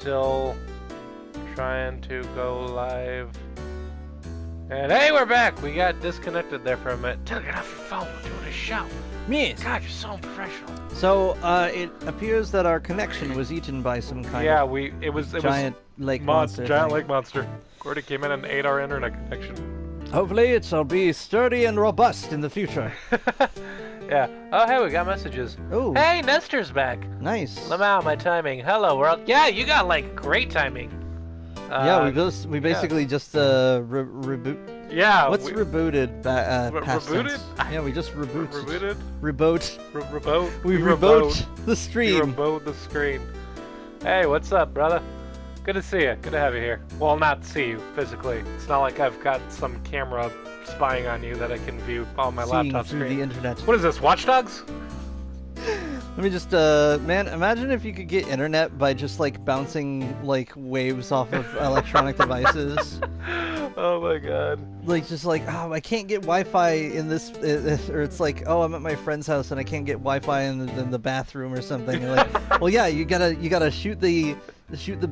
still trying to go live. And hey, we're back! We got disconnected there for a minute. Dude, get off your phone. We're doing a show. Yes. God, you're so unprofessional. So, it appears that our connection was eaten by some kind Yeah, of it was giant lake monster. Giant thing. lake monster. Gordy came in and ate our internet connection. Hopefully it shall be sturdy and robust in the future. Yeah. Oh, hey, we got messages. Ooh. Hey, Nestor's back. Nice. Lamau, my timing. Hello, world. Yeah, you got, like, great timing. Yeah, we basically just reboot. Yeah. What's rebooted? Past rebooted? tense? Yeah, we just rebooted. Rebooted? Reboot. Reboot? We reboot the stream. We reboot the screen. Hey, what's up, brother? Good to see you. Good to have you here. Well, not see you physically. It's not like I've got some camera spying on you that I can view on my laptop through screen. the internet. What is this, Watch Dogs? Let me just, man, imagine if you could get internet by just, like, bouncing, like, waves off of electronic devices. Oh my god. Like, just like, oh, I can't get Wi-Fi in this, or it's like, oh, I'm at my friend's house and I can't get Wi-Fi in the bathroom or something. You're like, well, yeah, you gotta shoot the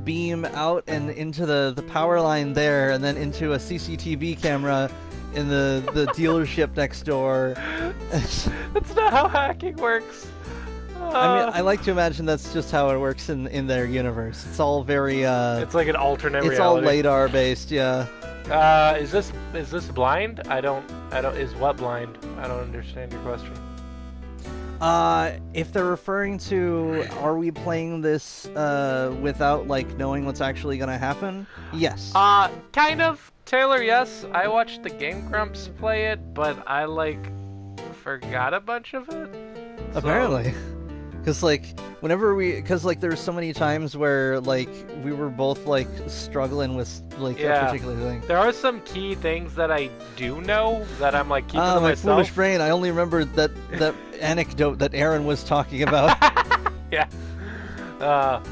beam out and into the power line there, and then into a CCTV camera in the dealership next door. That's not how hacking works. I mean, I like to imagine that's just how it works in their universe. It's all very it's like an alternate it's reality. all LiDAR based, yeah. Is this blind? I don't is what blind? I don't understand your question. If they're referring to, are we playing this without like knowing what's actually gonna happen? Yes. Kind of. Taylor, yes. I watched the Game Grumps play it, but I like forgot a bunch of it. Apparently. Because, like, because, like, there's so many times where, like, we were both, like, struggling with, like, a particular thing. There are some key things that I do know that I'm, like, keeping to my myself. Foolish brain, I only remember that anecdote that Aaron was talking about. Yeah. But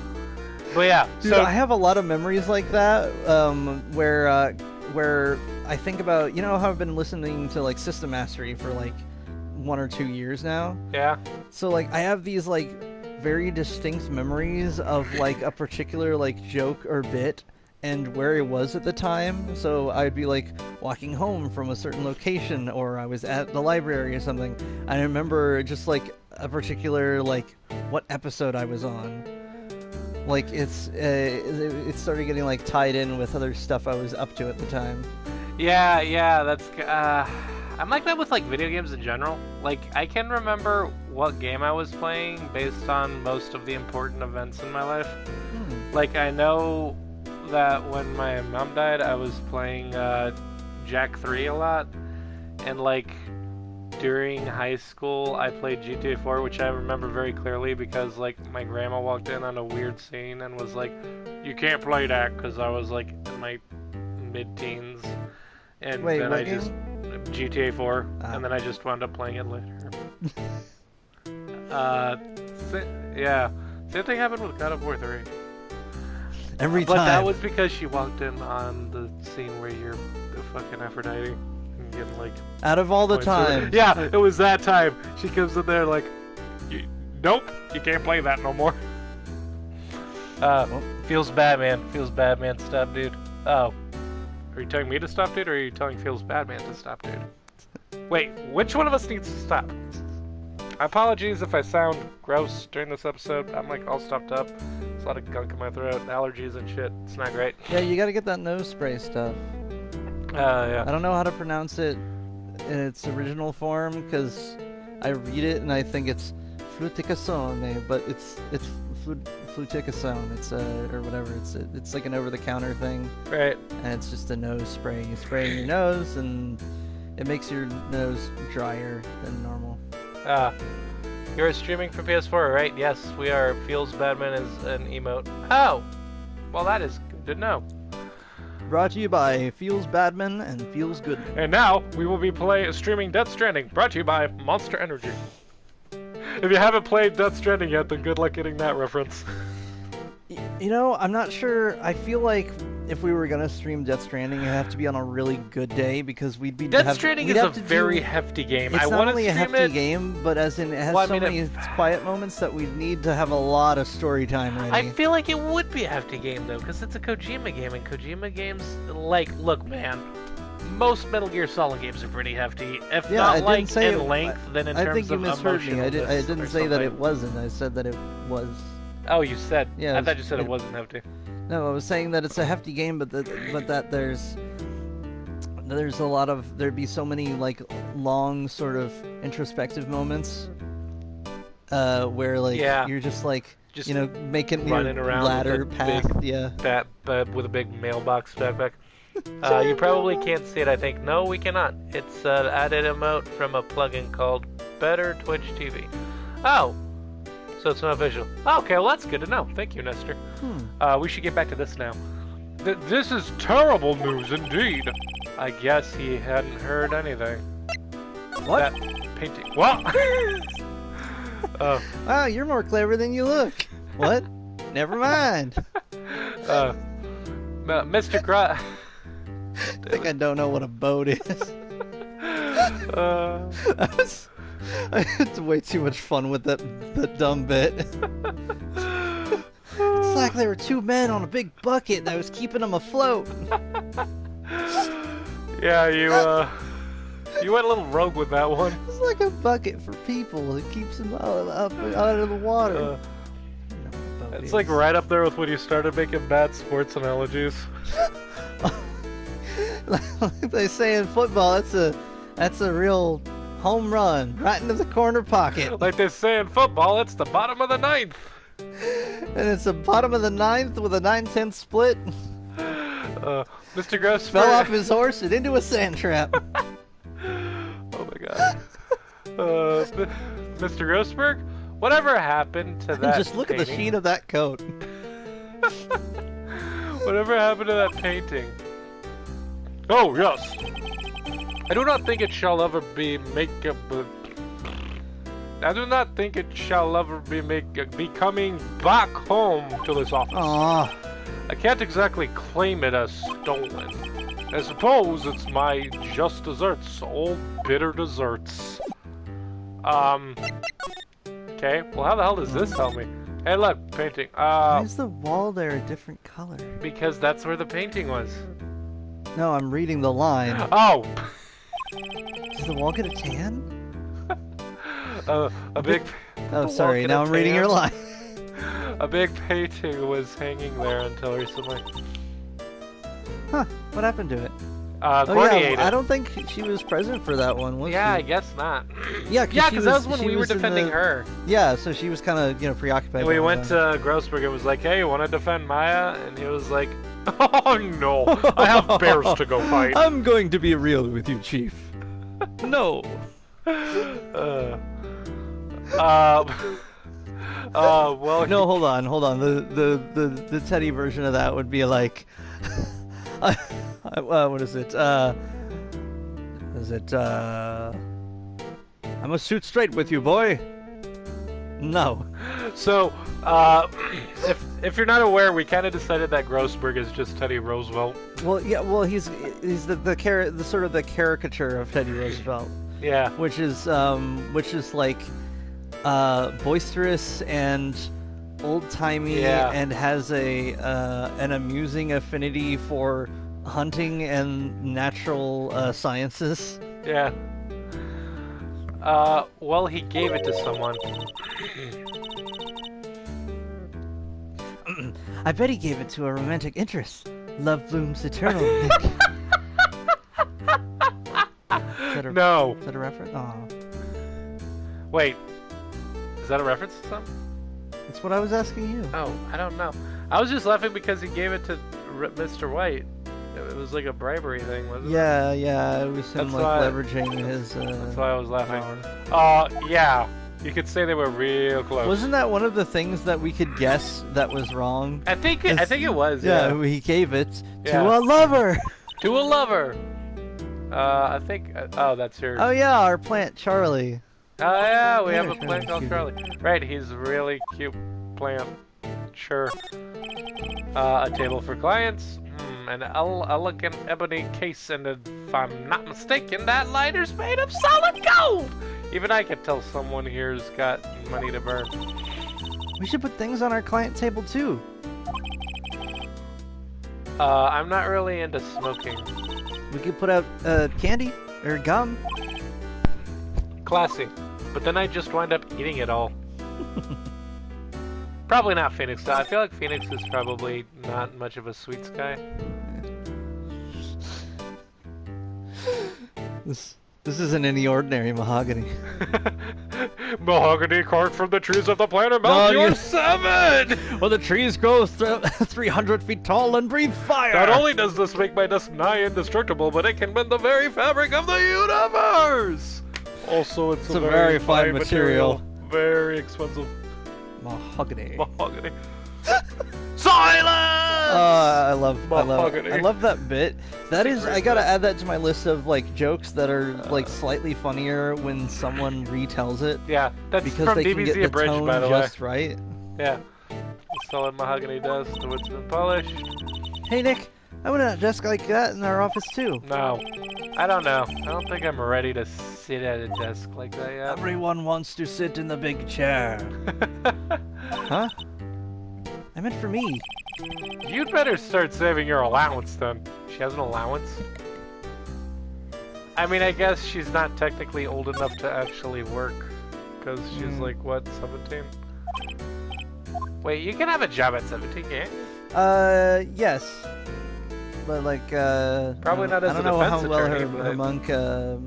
yeah. Dude, I have a lot of memories like that, where I think about, you know how I've been listening to, like, System Mastery for, like, 1 or 2 years now. Yeah. So like I have these like very distinct memories of like a particular like joke or bit and where it was at the time. So I'd be like walking home from a certain location, or I was at the library or something. I remember just like a particular like what episode I was on. Like it started getting like tied in with other stuff I was up to at the time. Yeah, that's I'm like that with like video games in general. Like I can remember what game I was playing based on most of the important events in my life. Like I know that when my mom died, I was playing Jak 3 a lot, and like during high school I played GTA 4, which I remember very clearly because like my grandma walked in on a weird scene and was like, "You can't play that," because I was like in my mid-teens. And wait, then what I game? just GTA 4, and then I just wound up playing it later. Yeah, same thing happened with God of War 3. Every time. But that was because she walked in on the scene where you're the fucking Aphrodite and getting like. Out of all the times. Yeah, it was that time. She comes in there like, nope, you can't play that no more. Feels bad, man. Feels bad, man. Stop, dude. Oh. Are you telling me to stop, dude, or are you telling Feels Bad Man to stop, dude? Wait, which one of us needs to stop? Apologies if I sound gross during this episode. I'm like all stuffed up. There's a lot of gunk in my throat, allergies and shit. It's not great. Yeah, you gotta get that nose spray stuff. Yeah. I don't know how to pronounce it in its original form, because I read it and I think it's fluticasone, but it's fluticasone. It's or whatever. It's like an over-the-counter thing. Right. And it's just a nose spray. You spray in your nose, and it makes your nose drier than normal. You're streaming from PS4, right? Yes, we are. Feels Badman is an emote. Oh! Well, that is good to know. Brought to you by Feels Badman and Feels Good. And now, we will be streaming Death Stranding, brought to you by Monster Energy. If you haven't played Death Stranding yet, then good luck getting that reference. You know, I'm not sure. I feel like if we were gonna stream Death Stranding, it'd have to be on a really good day because Death Stranding is a very hefty game. It's I not want only to a stream hefty it. game, but as in it has Well, I so mean, many quiet moments that we need to have a lot of story time ready. I feel like it would be a hefty game though, because it's a Kojima game, and Kojima games, like, look, man, most Metal Gear Solid games are pretty hefty. If not like in length, then in terms of I think you misheard me. I didn't say that it wasn't. I said that it was. Oh, you said? Yeah. I thought you said it wasn't hefty. No, I was saying that it's a hefty game, but that there's a lot of there'd be so many like long sort of introspective moments where like you're just like making your running around ladder with path, with a big mailbox backpack. You probably can't see it. I think no, we cannot. It's an added emote from a plugin called Better Twitch TV. Oh. So it's not visual. Okay, well that's good to know. Thank you, Nestor. We should get back to this now. This is terrible news indeed. I guess he hadn't heard anything. What? That painting. What? Wow, you're more clever than you look. What? Never mind. Mr. Grat. I think I don't know what a boat is. I had way too much fun with that dumb bit. It's like there were two men on a big bucket and I was keeping them afloat. Yeah, you went a little rogue with that one. It's like a bucket for people. It keeps them up out of the water. It's like right up there with when you started making bad sports analogies. Like they say in football, that's a real home run right into the corner pocket. Like they say in football, it's the bottom of the ninth. And it's the bottom of the ninth with a 9/10 split. Mr. Gross fell off his horse and into a sand trap. Oh my god. Mr. Grossberg, whatever happened to that Just look painting? at the sheen of that coat. Whatever happened to that painting? Oh, yes. I do not think it shall ever be I do not think it shall ever be coming back home to this office. Aww. I can't exactly claim it as stolen. I suppose it's my just desserts, old bitter desserts. Okay, well how the hell does this tell me? Hey look, painting. Why is the wall there a different color? Because that's where the painting was. No, I'm reading the line. Oh! Does the wall get a tan? A big... Oh, sorry, now I'm reading your line. A big painting was hanging there until recently. Huh, what happened to it? Gordy ate it. I don't think she was present for that one, was she? I guess not. Yeah, because that was when we were defending her. Yeah, so she was kind of, preoccupied. And we went to Grossberg and was like, hey, you want to defend Maya? And he was like, oh no, I have bears to go fight. I'm going to be real with you, Chief. No. Well. No, hold on. The Teddy version of that would be like, what is it? I must shoot straight with you, boy. No. So, if you're not aware, we kind of decided that Grossberg is just Teddy Roosevelt. Well, yeah. Well, he's the sort of the caricature of Teddy Roosevelt. Yeah. Which is like boisterous and old-timey and has an amusing affinity for hunting and natural sciences. Yeah. Well, he gave it to someone. I bet he gave it to a romantic interest. Love blooms eternal, Nick. No. Is that a reference? Oh. Wait. Is that a reference to something? That's what I was asking you. Oh, I don't know. I was just laughing because he gave it to Mr. White. It was like a bribery thing, wasn't it? Yeah, it was him leveraging his... That's why I was laughing. Yeah. You could say they were real close. Wasn't that one of the things that we could guess that was wrong? I think it was, yeah. He gave it to a lover! To a lover! I think... oh, that's yours. Oh yeah, our plant, Charlie. Oh yeah, we have a plant called Charlie. Right, he's a really cute plant. Sure. A table for clients. an elegant ebony case, and if I'm not mistaken, that lighter's made of solid gold! Even I can tell someone here's got money to burn. We should put things on our client table too. I'm not really into smoking. We could put out candy or gum. Classy. But then I just wind up eating it all. Probably not Phoenix, though. I feel like Phoenix is probably not much of a sweets guy. This isn't any ordinary mahogany. Mahogany carved from the trees of the planet Mount Your 7! Well, the trees grow 300 feet tall and breathe fire! Not only does this make my desk nigh indestructible, but it can bend the very fabric of the universe! Also, it's a very fine material. Very expensive. Mahogany. Mahogany. Silence! I love that bit. That is, I gotta add that to my list of like jokes that are like slightly funnier when someone retells it. Yeah, that's because from they can DBZ get the Abridged, tone by the just way. right. Yeah. That's all what mahogany does to what's been polished. Hey Nick, I want a desk like that in our office too. No. I don't know. I don't think I'm ready to sit at a desk like that yet. Everyone wants to sit in the big chair. Huh? I meant for me. You'd better start saving your allowance then. She has an allowance? I mean, I guess she's not technically old enough to actually work. Because she's like, what, 17? Wait, you can have a job at 17, can't you? Yes. But like, Probably not as I don't a know defense how well attorney, her but... monk, her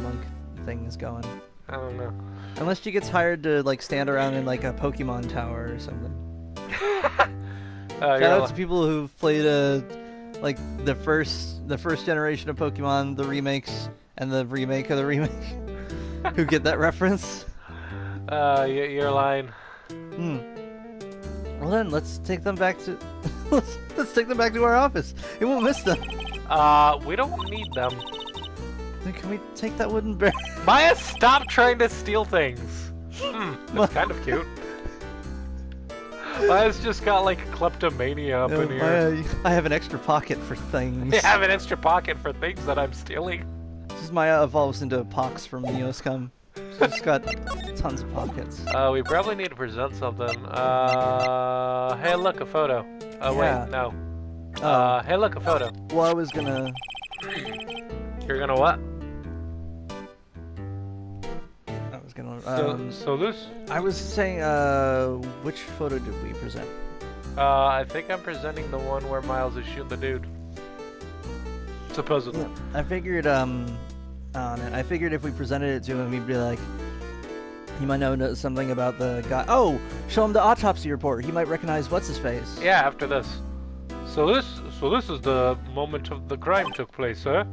monk thing is going. I don't know. Unless she gets hired to like stand around in like a Pokemon tower or something. Shout out to people who've played like the first generation of Pokemon, the remakes, and the remake of the remake. Who get that reference? You're lying. Well then, let's take them back to let's take them back to our office. It won't miss them. We don't need them. Then can we take that wooden bear? Maya, stop trying to steal things. That's kind of cute. Maya's just got like kleptomania up in here. Maya, I have an extra pocket for things. I have an extra pocket for things that I'm stealing. This is Maya evolves into Pox from Neoscum. She's got tons of pockets. We probably need to present something. Hey, look, a photo. Oh, yeah. wait, no. Hey, look, a photo. Well, I was gonna... You're gonna what? I was gonna... so this? I was saying, which photo did we present? I think I'm presenting the one where Miles is shooting the dude. Supposedly. Yeah, I figured, I figured if we presented it to him, he'd be like, he might know something about the guy. Oh, show him the autopsy report. He might recognize what's his face. Yeah, after this. So this is the moment of the crime took place, huh?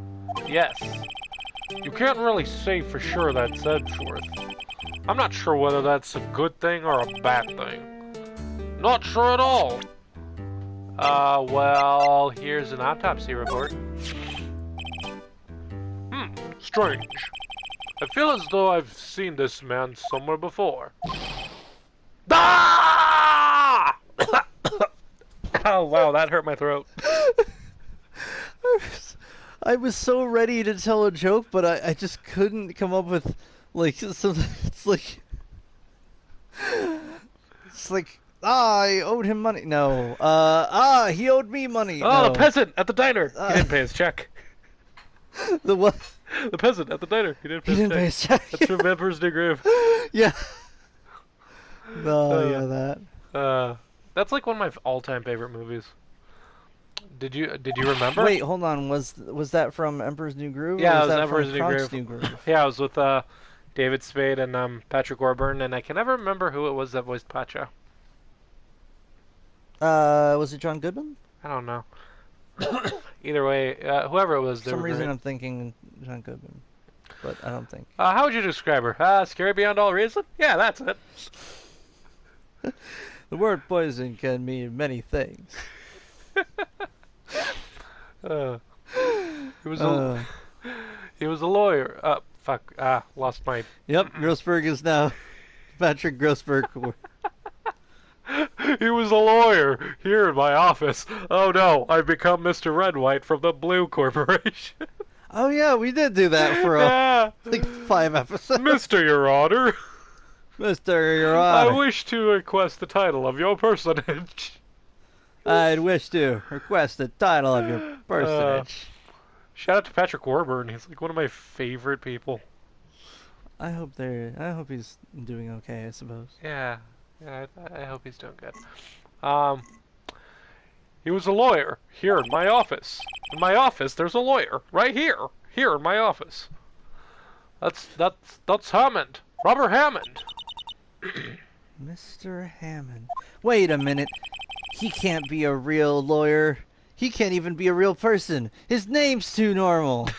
Yes. You can't really say for sure that's Edgeworth. I'm not sure whether that's a good thing or a bad thing. Not sure at all. Well, here's an autopsy report. Strange. I feel as though I've seen this man somewhere before. Ah! Oh, wow, that hurt my throat. I was so ready to tell a joke, but I just couldn't come up with, like, something. It's like, I owed him money. No. He owed me money. Oh, no. The peasant at the diner. He didn't pay his check. The what? The peasant at the diner. He didn't pay his check. That's from Emperor's New Groove. Yeah. No, yeah, that. That's like one of my all-time favorite movies. Did you remember? Wait, hold on. Was that from Emperor's New Groove? Yeah, or it was that Emperor's from New Kronk's Groove. New Groove. Yeah, I was with David Spade and Patrick Warburton, and I can never remember who it was that voiced Pacha. Was it John Goodman? I don't know. Either way, whoever it was, For some reason I'm thinking John Goodman, but I don't think. How would you describe her? Scary beyond all reason? Yeah, that's it. The word poison can mean many things. He was a lawyer. Fuck. Lost my... Yep, Grossberg is now Patrick Grossberg. He was a lawyer here in my office. Oh no, I've become Mr. Redwhite from the Blue Corporation. Oh yeah, we did do that for Yeah. like 5 episodes. Mr. Your Honor, Mr. Your I Honor, wish to request the title of your personage. I'd wish to request the title of your personage. Shout out to Patrick Warburton. He's like one of my favorite people. I hope he's doing okay, I suppose. Yeah, I hope he's doing good. He was a lawyer here in my office. In my office, there's a lawyer right here in my office. That's Hammond, Robert Hammond. Mr. Hammond. Wait a minute. He can't be a real lawyer. He can't even be a real person. His name's too normal.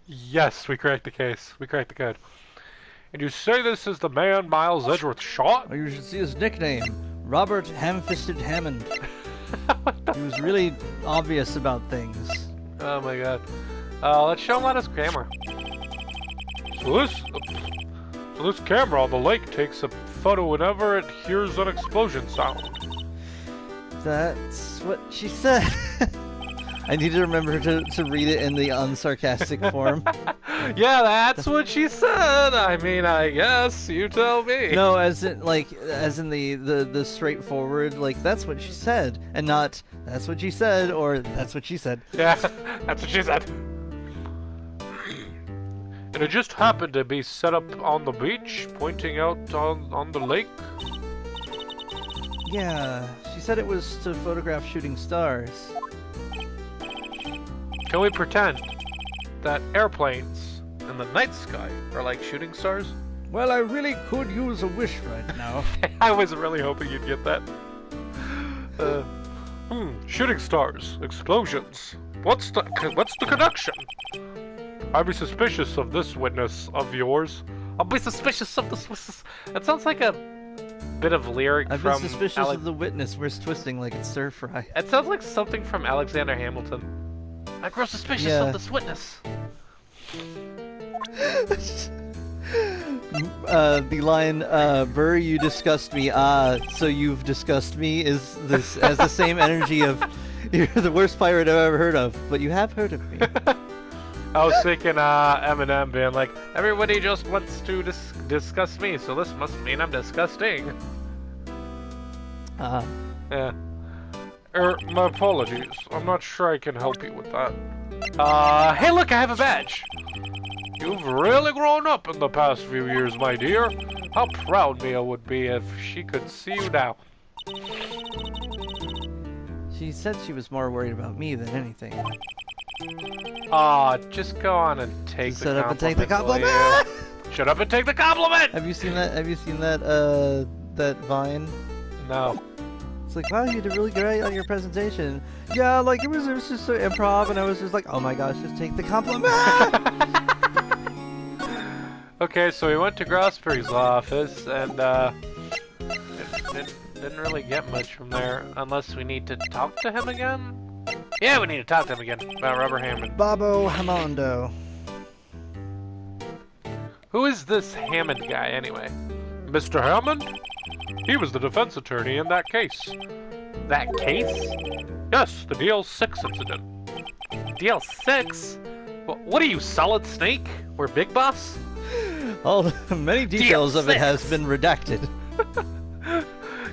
Yes, we cracked the case. We cracked the code. And you say this is the man Miles Edgeworth shot? Or you should see his nickname, Robert Ham-Fisted Hammond. He was really obvious about things. Oh my god. Let's show him on his camera. So this camera on the lake takes a photo whenever it hears an explosion sound. That's what she said. I need to remember to read it in the unsarcastic form. Yeah, that's what she said. I mean, I guess you tell me. No, as in the straightforward, like, that's what she said, and not that's what she said or that's what she said. Yeah, that's what she said. And it just happened to be set up on the beach, pointing out on the lake. Yeah, she said it was to photograph shooting stars. Can we pretend that airplanes in the night sky are like shooting stars? Well, I really could use a wish right now. I was really hoping you'd get that. Shooting stars, explosions. What's the connection? I'd be suspicious of this witness of yours. I'll be suspicious of this witness. That sounds like a bit of lyric I've from... been suspicious of the witness. Where's twisting like it's stir fry? It sounds like something from Alexander Hamilton. I grow suspicious of this witness. The line, Burr, you disgust me. So you've discussed me has the same energy of, you're the worst pirate I've ever heard of, but you have heard of me. I was thinking Eminem being like, everybody just wants to discuss me, so this must mean I'm disgusting. Yeah. My apologies. I'm not sure I can help you with that. Hey look, I have a badge! You've really grown up in the past few years, my dear. How proud Mia would be if she could see you now. She said she was more worried about me than anything. Just go on and take the compliment. Shut up and take the compliment! Shut up and take the compliment! Have you seen that, that Vine? No. It's like, wow, you did really great on your presentation. Yeah, like, it was just so improv, and I was just like, oh my gosh, just take the compliment! Okay, so we went to Grossberry's office, and, didn't really get much from there, unless we need to talk to him again? Yeah, we need to talk to him again, about Robert Hammond. Bobo Hamondo. Who is this Hammond guy, anyway? Mr. Hammond? He was the defense attorney in that case. That case? Yes, the DL6 incident. DL6? What are you, Solid Snake? Or Big Boss? All many details DL6. of it has been redacted.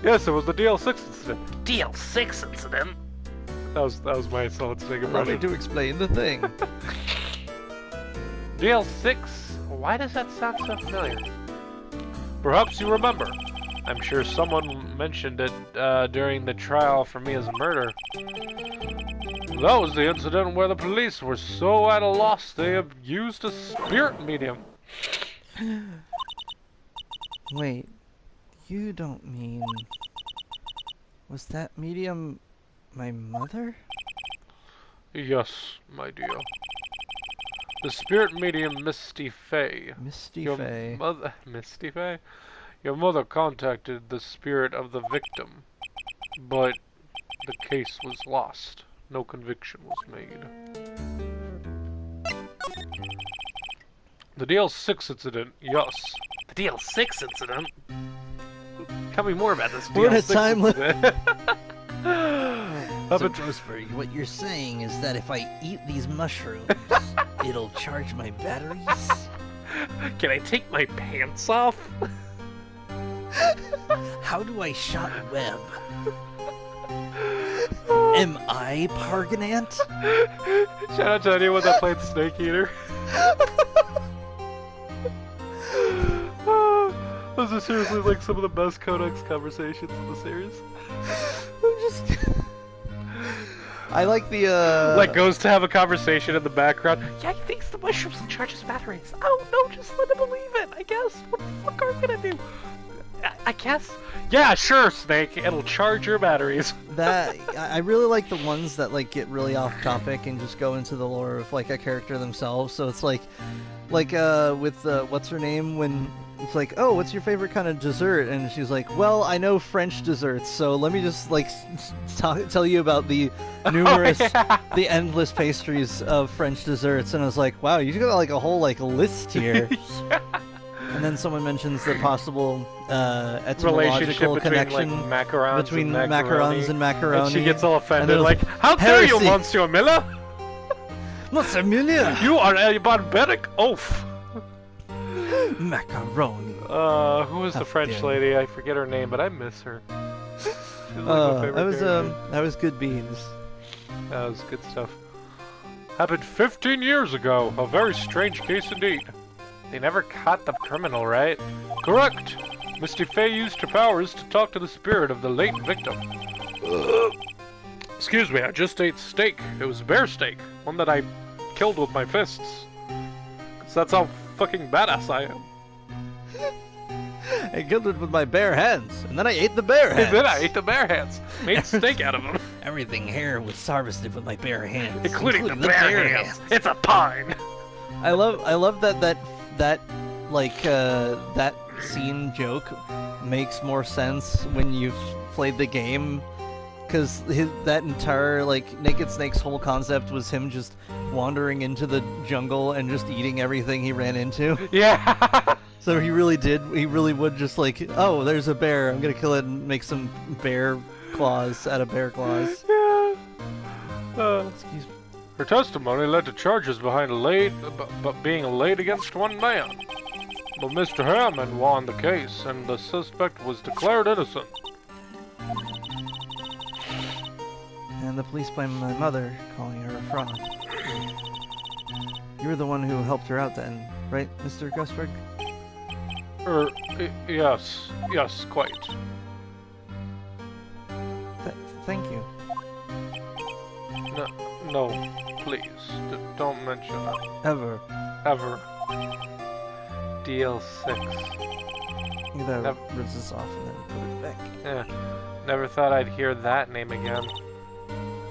Yes, it was the DL6 incident. DL6 incident? That was my Solid Snake Allow me impression. to explain the thing. DL6? Why does that sound so familiar? Perhaps you remember. I'm sure someone mentioned it during the trial for Mia's murder. That was the incident where the police were so at a loss they used a spirit medium. Wait, you don't mean... Was that medium my mother? Yes, my dear. The spirit medium Misty Fey. Misty Your Fey. Misty Fey? Your mother contacted the spirit of the victim, but the case was lost. No conviction was made. The DL6 incident, yes. The DL6 incident? Tell me more about this. We're in a DL6 time incident. So, Grossberg, what you're saying is that if I eat these mushrooms, it'll charge my batteries? Can I take my pants off? How do I shot web? Am I Parganant? Shout out to anyone that played Snake Eater. Those are seriously like some of the best Codex conversations in the series. I like the Like goes to have a conversation in the background. Yeah, he thinks the mushrooms will charge his batteries. Oh no, just let him believe it. I guess. What the fuck are we gonna do? I guess. Yeah, sure, Snake. It'll charge your batteries. That I really like the ones that like get really off topic and just go into the lore of like a character themselves. So it's like with what's her name when it's like, oh, what's your favorite kind of dessert? And she's like, well, I know French desserts, so let me just like tell you about the numerous, the endless pastries of French desserts. And I was like, wow, you got like a whole like list here. Yeah. And then someone mentions the possible Relationship etymological between connection like macarons between and macarons and macaroni. And she gets all offended, And like, "How dare you, heresy. Monsieur Miller? Monsieur Miller! You are a barbaric oaf." Macaroni. Who was How the French dare lady? I forget her name, but I miss her. She's like my favorite character. That was good beans. That was good stuff. Happened 15 years ago. A very strange case indeed. They never caught the criminal, right? Correct. Misty Fey used her powers to talk to the spirit of the late victim. Excuse me, I just ate steak. It was bear steak. One that I killed with my fists. 'Cause that's how fucking badass I am. I killed it with my bare hands, and then I ate the bare hands. And then I ate the bear hands. Made steak out of them. Everything here was harvested with my bare hands, Including the bear hands. It's a pine. I love that like that scene joke makes more sense when you've played the game, because that entire like Naked Snake's whole concept was him just wandering into the jungle and just eating everything he ran into. Yeah. So he really would just like, oh, there's a bear, I'm gonna kill it and make some bear claws out of bear claws. Yeah. Excuse me. Her testimony led to charges behind being laid against one man. But Mr. Hammond won the case, and the suspect was declared innocent. And the police blame my mother, calling her a fraud. You were the one who helped her out then, right, Mr. Gusberg? Yes, quite. Thank you. No, please, don't mention it. Ever. DL6. You gotta rinse this off and then put it back. Yeah, never thought I'd hear that name again.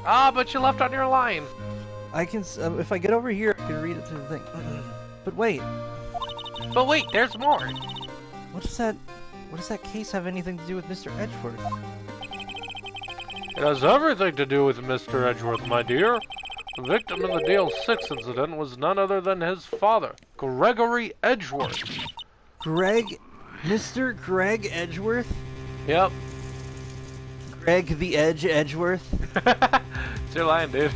Ah, but you left on your line. I can, if I get over here, I can read it through the thing. But wait, there's more. what does that case have anything to do with Mr. Edgeworth? It has everything to do with Mr. Edgeworth, my dear. The victim in the DL6 incident was none other than his father, Gregory Edgeworth. Mr. Greg Edgeworth? Yep. Greg the Edge Edgeworth? It's your line, dude.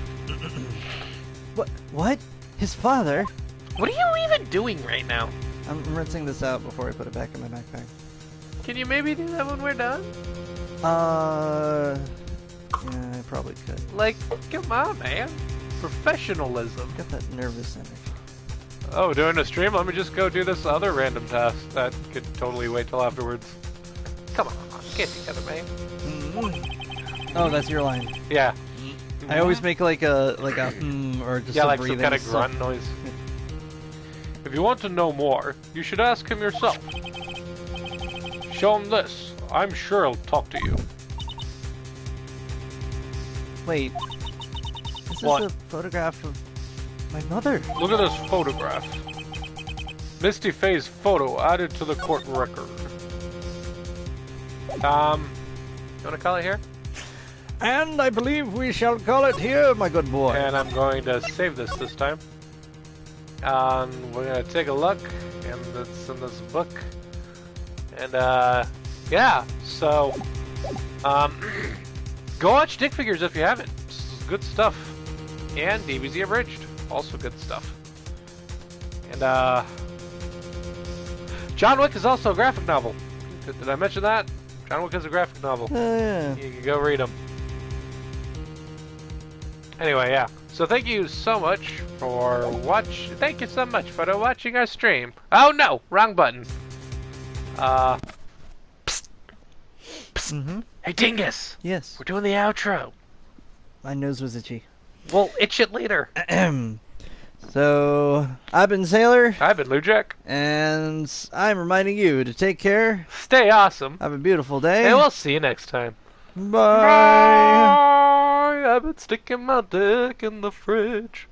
What? His father? What are you even doing right now? I'm rinsing this out before I put it back in my backpack. Can you maybe do that when we're done? Yeah, I probably could. Like, come on, man. Professionalism. Got that nervous energy. Oh, during the stream, let me just go do this other random task that could totally wait till afterwards. Come on, get together, man. Oh, that's your line. Yeah. I always make like a or just like breathing some kind of stuff. grunt noise. If you want to know more, you should ask him yourself. Show him this. I'm sure he'll talk to you. Wait, this What? is a photograph of my mother. Look at this photograph. Misty Faye's photo added to the court record. You wanna call it here? And I believe we shall call it here, my good boy. And I'm going to save this time. We're gonna take a look, and it's in this book. And yeah, so go watch Dick Figures if you haven't. This is good stuff. And DBZ Abridged, also good stuff. And John Wick is also a graphic novel. Did I mention that? John Wick is a graphic novel. Oh, yeah. You can go read them. Anyway, yeah. So thank you so much for Thank you so much for watching our stream. Oh no, wrong button. Psst. Psst. Mm-hmm. Hey Dingus. Yes. We're doing the outro. My nose was itchy. We'll itch it later. So, I've been Sailor. I've been Lujack. And I'm reminding you to take care. Stay awesome. Have a beautiful day. And we'll see you next time. Bye. I've been sticking my dick in the fridge.